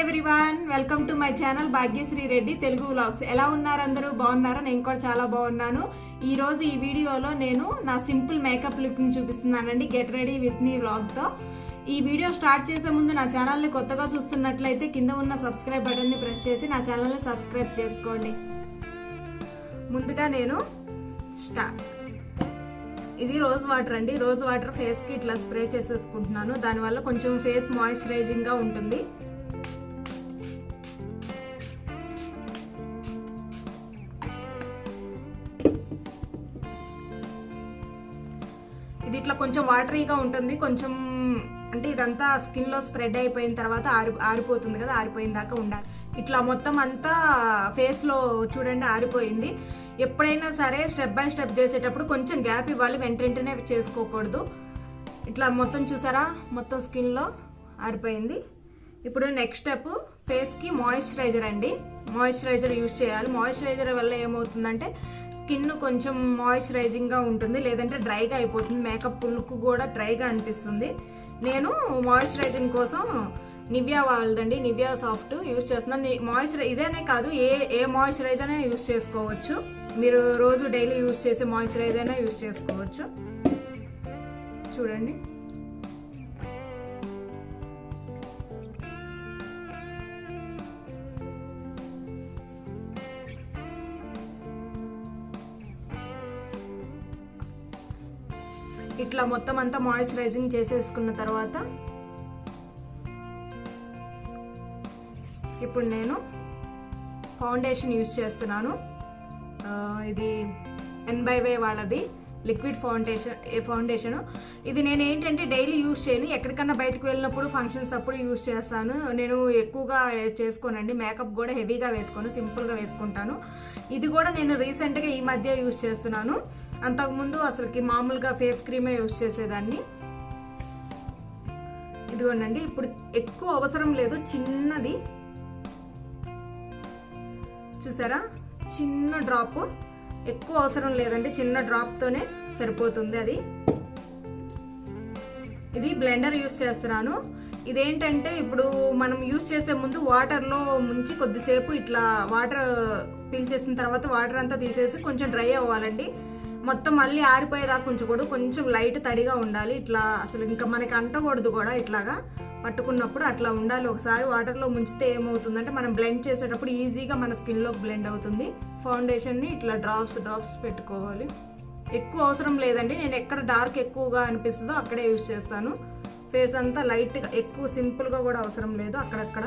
Everyone, welcome to my channel Bhagyashree Reddy Telugu vlogs. ఎలా ఉన్నారు అందరూ? బాగున్నారా? నేను కూడా చాలా బాగున్నాను. ఈ రోజు ఈ వీడియోలో నేను నా సింపుల్ మేకప్ లుక్ ని చూపిస్తున్నానండి. Get ready with me vlog తో. ఈ వీడియో స్టార్ట్ చేసే ముందు నా ఛానల్ని కొత్తగా చూస్తున్నట్లయితే కింద ఉన్న సబ్స్క్రైబ్ బటన్ ని ప్రెస్ చేసి నా ఛానల్ని సబ్స్క్రైబ్ చేసుకోండి. ముందుగా నేను ఇది రోజ్ వాటర్ అండి. రోజ్ వాటర్ ఫేస్ కి ఇట్లా స్ప్రే చేసేసుకుంటున్నాను. దానివల్ల కొంచెం ఫేస్ మాయిశ్చరైజింగ్ గా ఉంటుంది. ఇది ఇట్లా కొంచెం వాటరీగా ఉంటుంది. కొంచెం అంటే ఇదంతా స్కిన్ లో స్ప్రెడ్ అయిపోయిన తర్వాత ఆరిపోతుంది కదా, ఆరిపోయిన దాకా ఉండాలి. ఇట్లా మొత్తం అంతా ఫేస్ లో చూడండి ఆరిపోయింది. ఎప్పుడైనా సరే స్టెప్ బై స్టెప్ చేసేటప్పుడు కొంచెం గ్యాప్ ఇవ్వాలి, వెంటనే చేసుకోకూడదు. ఇట్లా మొత్తం చూసారా, మొత్తం స్కిన్ లో ఆరిపోయింది. ఇప్పుడు నెక్స్ట్ స్టెప్ ఫేస్ కి మాయిశ్చరైజర్ అండి. మాయిశ్చరైజర్ యూజ్ చేయాలి. మాయిశ్చరైజర్ వల్ల ఏమవుతుందంటే స్కిన్ కొంచెం మాయిశ్చరైజింగ్ గా ఉంటుంది, లేదంటే డ్రైగా అయిపోతుంది. మేకప్ లుక్ కూడా డ్రైగా అనిపిస్తుంది. నేను మాయిశ్చరైజింగ్ కోసం నివియా వాళ్ళదండి, నివియా సాఫ్ట్ యూజ్ చేస్తున్నాను. మాయిశ్చరైజర్ ఇదేనే కాదు, ఏ మాయిశ్చరైజర్ అయినా యూజ్ చేసుకోవచ్చు. మీరు రోజు డైలీ యూజ్ చేసే మాయిశ్చరైజర్ అయినా యూజ్ చేసుకోవచ్చు. చూడండి, ఇట్లా మొత్తం అంతా మాయిశ్చరైజింగ్ చేసేసుకున్న తర్వాత ఇప్పుడు నేను ఫౌండేషన్ యూజ్ చేస్తున్నాను. ఇది NBY వాళ్ళది లిక్విడ్ ఫౌండేషన్. ఇది నేను ఏంటంటే డైలీ యూజ్ చేయను, ఎక్కడికన్నా బయటకు వెళ్ళినప్పుడు ఫంక్షన్స్ అప్పుడు యూజ్ చేస్తాను. నేను ఎక్కువగా చేసుకోనండి, మేకప్ కూడా హెవీగా వేసుకోను, సింపుల్గా వేసుకుంటాను. ఇది కూడా నేను రీసెంట్గా ఈ మధ్య యూజ్ చేస్తున్నాను. అంతకుముందు అసలుకి మామూలుగా ఫేస్ క్రీమే యూజ్ చేసేదాన్ని. ఇదిగోనండి, ఇప్పుడు ఎక్కువ అవసరం లేదు, చిన్నది చూసారా, చిన్న డ్రాప్, ఎక్కువ అవసరం లేదండి, చిన్న డ్రాప్తోనే సరిపోతుంది. అది ఇది బ్లెండర్ యూజ్ చేస్తున్నాను. ఇదేంటంటే ఇప్పుడు మనం యూజ్ చేసే ముందు వాటర్లో ముంచి కొద్దిసేపు ఇట్లా వాటర్ పీల్చేసిన తర్వాత వాటర్ అంతా తీసేసి కొంచెం డ్రై అవ్వాలండి. మొత్తం మళ్ళీ ఆరిపోయేదాకా ఉంచకూడదు, కొంచెం లైట్ తడిగా ఉండాలి. ఇట్లా అసలు ఇంకా మనకి అంటకూడదు కూడా, ఇట్లాగా పట్టుకున్నప్పుడు అట్లా ఉండాలి. ఒకసారి వాటర్లో ముంచితే ఏమవుతుందంటే మనం బ్లెండ్ చేసేటప్పుడు ఈజీగా మన స్కిన్లోకి బ్లెండ్ అవుతుంది. ఫౌండేషన్ని ఇట్లా డ్రాప్స్ పెట్టుకోవాలి. ఎక్కువ అవసరం లేదండి, నేను ఎక్కడ డార్క్ ఎక్కువగా అనిపిస్తుందో అక్కడే యూజ్ చేస్తాను. ఫేస్ అంతా లైట్గా, ఎక్కువ సింపుల్గా కూడా అవసరం లేదు, అక్కడక్కడ.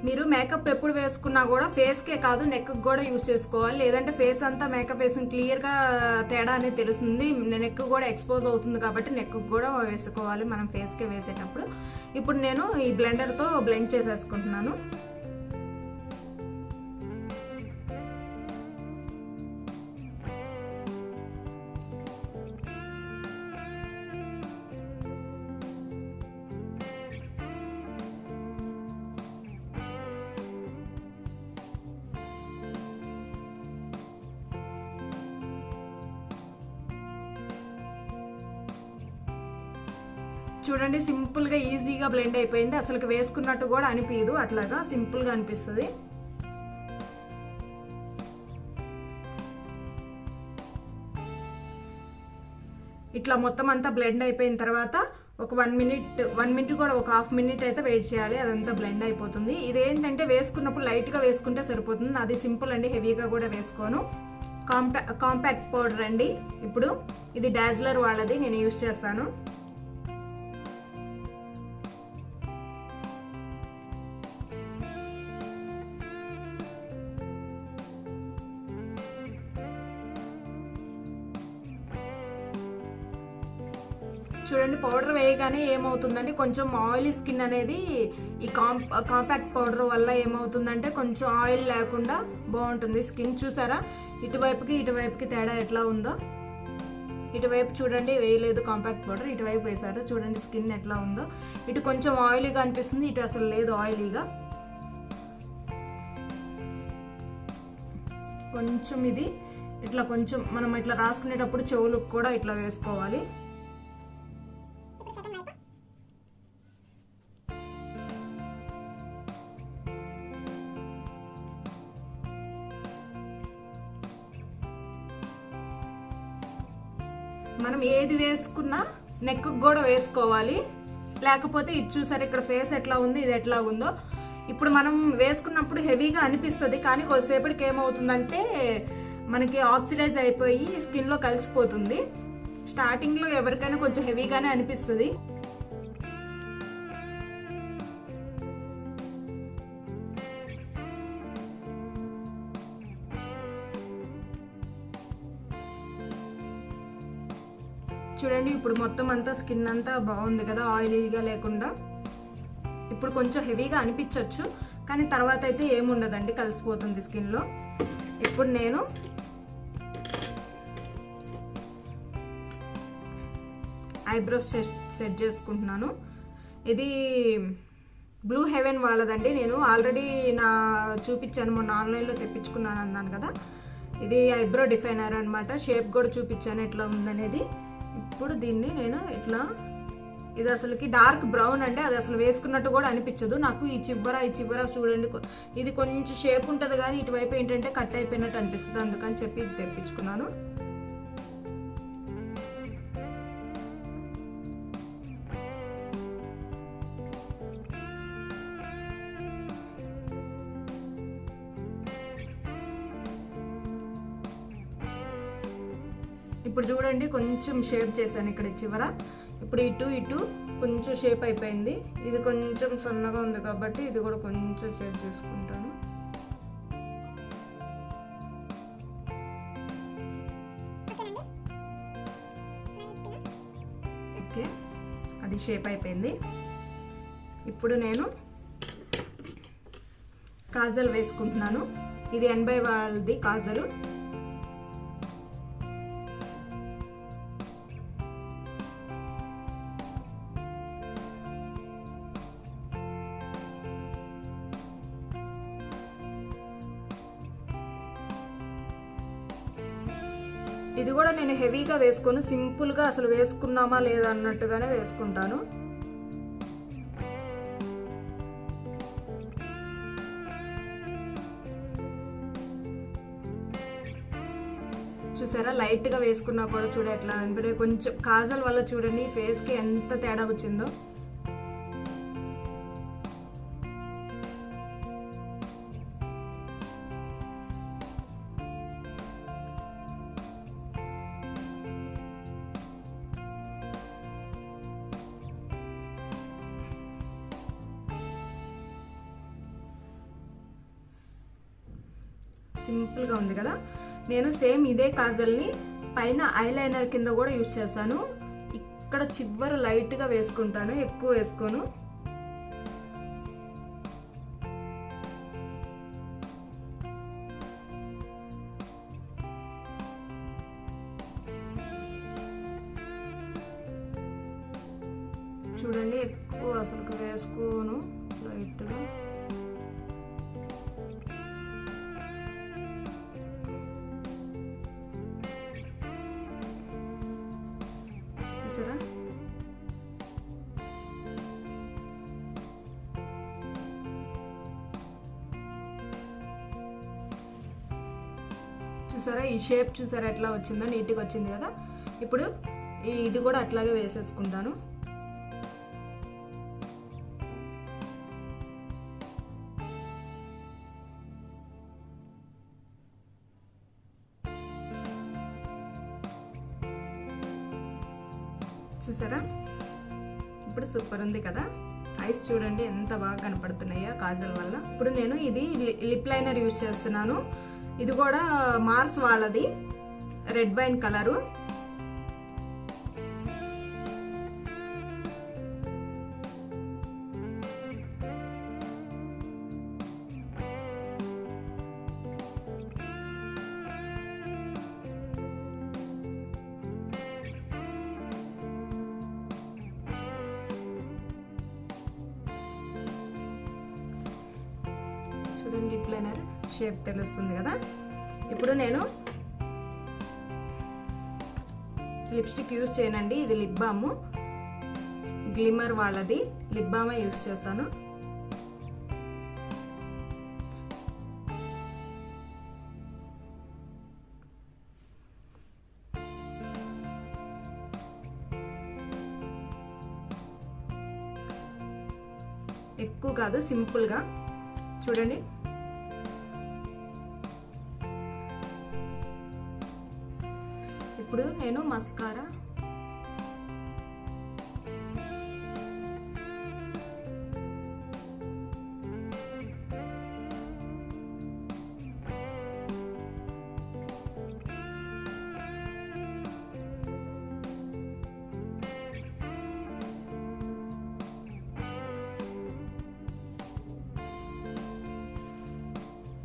మీరు మేకప్ ఎప్పుడు వేసుకున్నా కూడా ఫేస్కే కాదు నెక్ కూడా యూజ్ చేసుకోవాలి, లేదంటే ఫేస్ అంతా మేకప్ వేసిన క్లియర్గా తేడా అనేది తెలుస్తుంది. నెక్ కూడా ఎక్స్పోజ్ అవుతుంది కాబట్టి నెక్ కూడా వేసుకోవాలి మనం ఫేస్కే వేసేటప్పుడు. ఇప్పుడు నేను ఈ బ్లెండర్తో బ్లెండ్ చేసేసుకుంటున్నాను. చూడండి, సింపుల్గా ఈజీగా బ్లెండ్ అయిపోయింది. అసలు వేసుకున్నట్టు కూడా అనిపించదు, అట్లాగా సింపుల్గా అనిపిస్తుంది. ఇట్లా మొత్తం అంతా బ్లెండ్ అయిపోయిన తర్వాత ఒక 1 మినిట్ కూడా ఒక హాఫ్ మినిట్ అయితే వెయిట్ చేయాలి, అదంతా బ్లెండ్ అయిపోతుంది. ఇదేంటంటే వేసుకున్నప్పుడు లైట్గా వేసుకుంటే సరిపోతుంది. అది సింపుల్ అండి, హెవీగా కూడా వేసుకోను. కాంపాక్ట్ పౌడర్ అండి. ఇప్పుడు ఇది డాజ్లర్ వాళ్ళది, నేను యూజ్ చేస్తాను. చూడండి, పౌడర్ వేయగానే ఏమవుతుందంటే కొంచెం ఆయిలీ స్కిన్ అనేది ఈ కాంపాక్ట్ పౌడర్ వల్ల ఏమవుతుందంటే కొంచెం ఆయిల్ లేకుండా బాగుంటుంది స్కిన్. చూసారా, ఇటువైపుకి తేడా ఎట్లా ఉందో. ఇటువైపు చూడండి వేయలేదు కాంపాక్ట్ పౌడర్, ఇటువైపు వేసారు. చూడండి స్కిన్ ఎట్లా ఉందో. ఇటు కొంచెం ఆయిలీగా అనిపిస్తుంది, ఇటు అసలు లేదు ఆయిలీగా. కొంచెం ఇది ఇట్లా కొంచెం మనం ఇట్లా రాసుకునేటప్పుడు చెవులకు కూడా ఇట్లా వేసుకోవాలి. మనం ఏది వేసుకున్నా నెక్ కూడా వేసుకోవాలి, లేకపోతే ఇది చూసారు ఇక్కడ ఫేస్ ఎట్లా ఉంది, ఇది ఎట్లా ఉందో. ఇప్పుడు మనం వేసుకున్నప్పుడు హెవీగా అనిపిస్తుంది, కానీ కొద్దిసేపటికి ఏమవుతుందంటే మనకి ఆక్సిడైజ్ అయిపోయి స్కిన్లో కలిసిపోతుంది. స్టార్టింగ్లో ఎవరికైనా కొంచెం హెవీగానే అనిపిస్తుంది. చూడండి ఇప్పుడు మొత్తం అంతా స్కిన్ అంతా బాగుంది కదా, ఆయిలీగా లేకుండా. ఇప్పుడు కొంచెం హెవీగా అనిపించవచ్చు, కానీ తర్వాత అయితే ఏముండదండి, కలిసిపోతుంది స్కిన్లో. ఇప్పుడు నేను ఐబ్రోస్ సెట్ చేసుకుంటున్నాను. ఇది బ్లూ హెవెన్ వాళ్ళదండి. నేను ఆల్రెడీ చూపించాను, మొన్న ఆన్లైన్లో తెప్పించుకున్నాను అన్నాను కదా. ఇది ఐబ్రో డిఫైనర్ అనమాట. షేప్ కూడా చూపించాను ఎట్లా ఉందనేది. ఇప్పుడు దీన్ని నేను ఇట్లా, ఇది అసలుకి డార్క్ బ్రౌన్ అంటే అది అసలు వేసుకున్నట్టు కూడా అనిపించదు నాకు. ఈ చివర చూడండి, ఇది కొంచెం షేప్ ఉంటుంది కానీ ఇటువైపు ఏంటంటే కట్ అయిపోయినట్టు అనిపిస్తుంది, అందుకని చెప్పి ఇది తెప్పించుకున్నాను. ఇప్పుడు చూడండి కొంచెం షేప్ చేశాను ఇక్కడ చివర. ఇప్పుడు ఇటు కొంచెం షేప్ అయిపోయింది. ఇది కొంచెం సన్నగా ఉంది కాబట్టి ఇది కూడా కొంచెం షేప్ చేసుకుంటాను. ఓకే, అది షేప్ అయిపోయింది. ఇప్పుడు నేను కాజల్ వేసుకుంటున్నాను. ఇది ఎన్బై వాళ్ళది కాజల్. ఇది కూడా నేను హెవీగా వేసుకోను, సింపుల్గా అసలు వేసుకున్నామా లేదా అన్నట్టుగానే వేసుకుంటాను. చూసారా, లైట్గా వేసుకున్నా కూడా చూడ ఎట్లా అంటే కొంచెం కాజల్ వల్ల చూడండి ఫేస్కి ఎంత తేడా వచ్చిందో. సింపుల్గా ఉంది కదా. నేను సేమ్ ఇదే కాజల్ని పైన ఐలైనర్ కింద కూడా యూజ్ చేస్తాను. ఇక్కడ చివర లైట్గా వేసుకుంటాను, ఎక్కువ వేసుకోను. చూడండి ఎక్కువ అసలు వేసుకోను, లైట్గా. చూసారా, చూసారా ఈ షేప్ చూసారా ఎట్లా వచ్చిందో, నీట్గా వచ్చింది కదా. ఇప్పుడు ఇది కూడా అట్లాగే వేసేసుకుంటాను. చూసారా, ఇప్పుడు సూపర్ ఉంది కదా. ఐస్ చూడండి ఎంత బాగా కనపడుతున్నాయో కాజల్ వల్ల. ఇప్పుడు నేను ఇది లిప్ లైనర్ యూజ్ చేస్తున్నాను. ఇది కూడా మార్స్ వాళ్ళది, red wine colour. Lip liner shape తెలుస్తుంది కదా. ఇప్పుడు నేను లిప్స్టిక్ యూజ్ చేయనండి, ఇది లిప్ బామ్, గ్లిమర్ వాళ్ళది లిప్ బామే యూజ్ చేస్తాను. ఎక్కువ కాదు, సింపుల్గా చూడండి. ఇప్పుడు నేను మస్కారా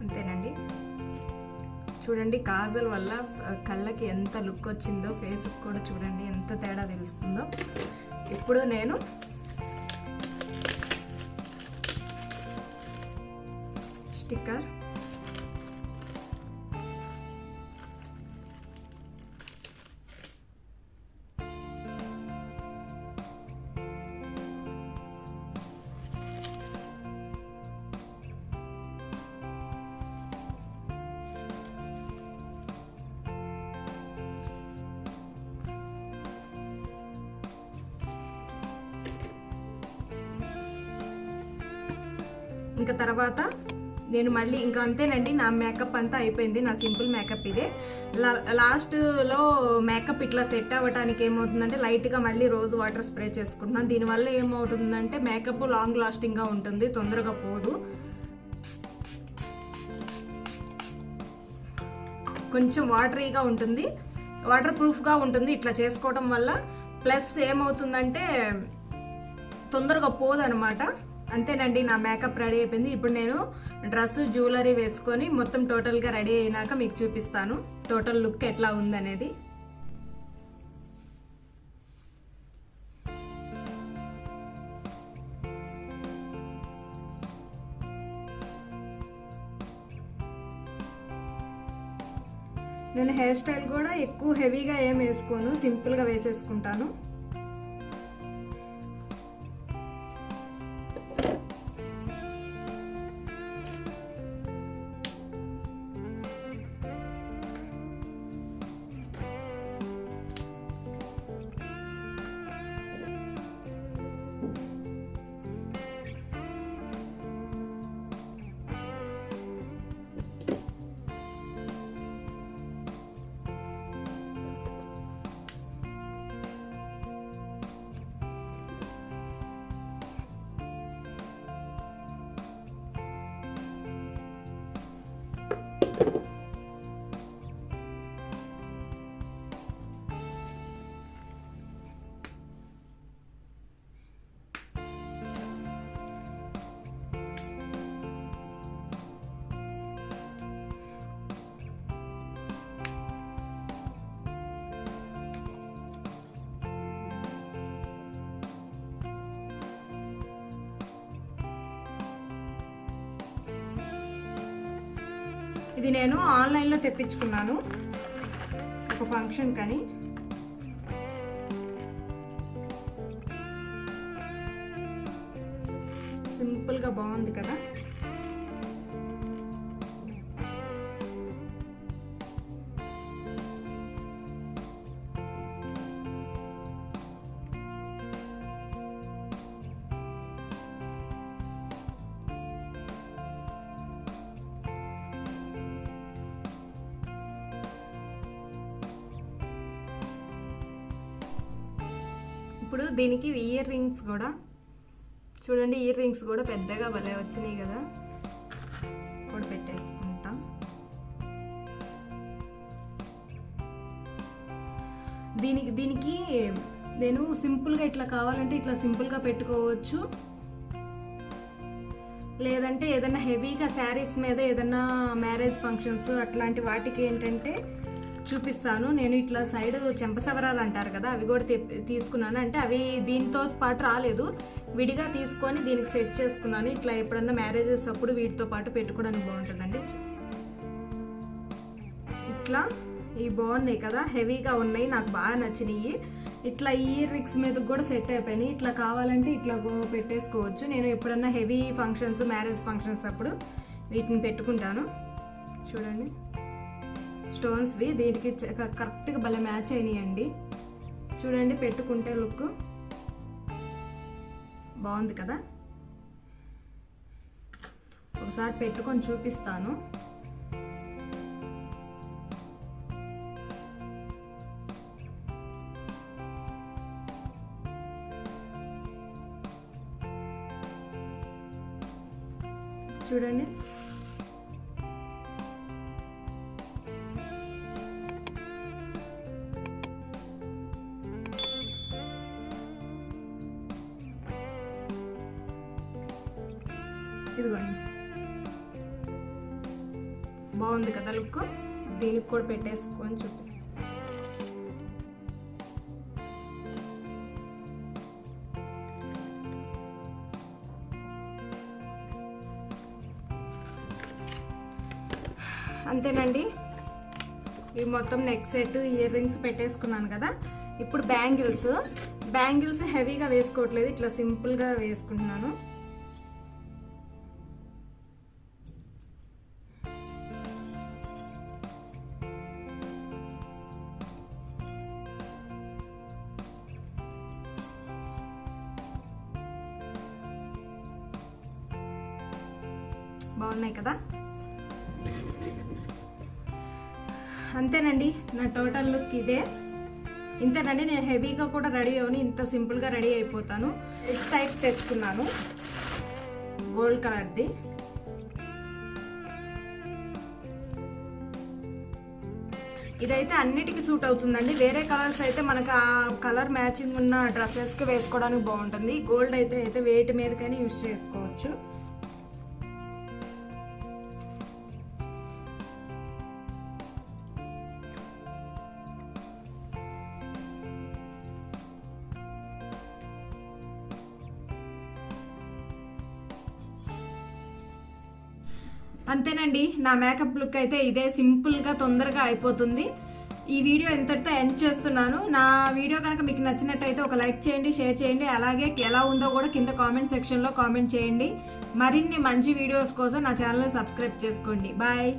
అంతేనండి. చూడండి కాజల్ వల్ల కళ్ళకి ఎంత లుక్ వచ్చిందో, ఫేస్కి కూడా చూడండి ఎంత తేడా తెలుస్తుందో. ఇప్పుడు నేను స్టిక్కర్ ఇంకా తర్వాత నేను మళ్ళీ ఇంకా అంతేనండి, నా మేకప్ అంతా అయిపోయింది. నా సింపుల్ మేకప్ ఇదే. లాస్ట్లో మేకప్ ఇట్లా సెట్ అవ్వడానికి ఏమవుతుందంటే లైట్గా మళ్ళీ రోజు వాటర్ స్ప్రే చేసుకుంటున్నాను. దీనివల్ల ఏమవుతుందంటే మేకప్ లాంగ్ లాస్టింగ్గా ఉంటుంది, తొందరగా పోదు. కొంచెం వాటరీగా ఉంటుంది, వాటర్ ప్రూఫ్గా ఉంటుంది ఇట్లా చేసుకోవడం వల్ల. ప్లస్ ఏమవుతుందంటే తొందరగా పోదు అనమాట. అంతేనండి, నా మేకప్ రెడీ అయిపోయింది. ఇప్పుడు నేను డ్రెస్ జ్యువెలరీ వేసుకొని మొత్తం టోటల్గా రెడీ అయినాక మీకు చూపిస్తాను టోటల్ లుక్ ఎట్లా ఉందనేది. నేను హెయిర్ స్టైల్ కూడా ఎక్కువ హెవీగా ఏం వేసుకోను, సింపుల్గా వేసేసుకుంటాను. ఇది నేను ఆన్లైన్లో తెప్పించుకున్నాను ఒక ఫంక్షన్ కని. సింపుల్గా బాగుంది కదా. ఇప్పుడు దీనికి ఇయర్ రింగ్స్ కూడా చూడండి, ఇయర్ రింగ్స్ కూడా పెద్దగా భలే వచ్చినాయి కదా, కూడా పెట్టేసుకుంటాం. దీనికి నేను సింపుల్గా ఇట్లా కావాలంటే ఇట్లా సింపుల్గా పెట్టుకోవచ్చు, లేదంటే ఏదైనా హెవీగా శారీస్ మీద ఏదైనా మ్యారేజ్ ఫంక్షన్స్ అట్లాంటి వాటికి ఏంటంటే చూపిస్తాను. నేను ఇట్లా సైడ్ చెంపసవరాలు అంటారు కదా, అవి కూడా తీసుకున్నాను. అంటే అవి దీంతో పాటు రాలేదు, విడిగా తీసుకొని దీనికి సెట్ చేసుకున్నాను. ఇట్లా ఎప్పుడన్నా మ్యారేజెస్ అప్పుడు వీటితో పాటు పెట్టుకోవడానికి బాగుంటుందండి. ఇట్లా ఇవి బాగున్నాయి కదా, హెవీగా ఉన్నాయి, నాకు బాగా నచ్చినాయి. ఇట్లా ఇయర్ రింగ్స్ మీద కూడా సెట్ అయిపోయినాయి. ఇట్లా కావాలంటే ఇట్లా పెట్టేసుకోవచ్చు. నేను ఎప్పుడన్నా హెవీ ఫంక్షన్స్, మ్యారేజ్ ఫంక్షన్స్ అప్పుడు వీటిని పెట్టుకుంటాను. చూడండి స్టోన్స్వి, దీనికి కరెక్ట్గా భలే మ్యాచ్ అయినాయండి. చూడండి పెట్టుకుంటే లుక్ బాగుంది కదా. ఒకసారి పెట్టుకొని చూపిస్తాను. చూడండి ఇదిగోండి బాగుంది కదా లుక్. దీనికి కూడా పెట్టేసుకొని చూపిస్తాను. అంతేనండి, ఇవి మొత్తం నెక్ సెట్, ఇయర్ రింగ్స్ పెట్టేసుకున్నాను కదా. ఇప్పుడు బ్యాంగిల్స్ హెవీగా వేసుకోవట్లేదు, ఇట్లా సింపుల్గా వేసుకుంటున్నాను. బాగున్నాయి కదా. అంతేనండి, నా టోటల్ లుక్ ఇదే. ఇంతేనండి, నేను హెవీగా కూడా రెడీ అవ్వని, ఇంత సింపుల్గా రెడీ అయిపోతాను. ఎగ్ టైప్ తెచ్చుకున్నాను, గోల్డ్ కలర్ది. ఇదైతే అన్నిటికీ సూట్ అవుతుందండి. వేరే కలర్స్ అయితే మనకు ఆ కలర్ మ్యాచింగ్ ఉన్న డ్రెస్సెస్కి వేసుకోవడానికి బాగుంటుంది. గోల్డ్ అయితే వేటి మీదకైనా యూజ్ చేసుకోవచ్చు. అంతేనండి, నా మేకప్ లుక్ అయితే ఇదే, సింపుల్గా తొందరగా అయిపోతుంది. ఈ వీడియో ఎంతటితో ఎండ్ చేస్తున్నాను. నా వీడియో కనుక మీకు నచ్చినట్టయితే ఒక లైక్ చేయండి, షేర్ చేయండి. అలాగే ఎలా ఉందో కూడా కింద కామెంట్ సెక్షన్లో కామెంట్ చేయండి. మరిన్ని మంచి వీడియోస్ కోసం నా ఛానల్ని సబ్స్క్రైబ్ చేసుకోండి. బాయ్.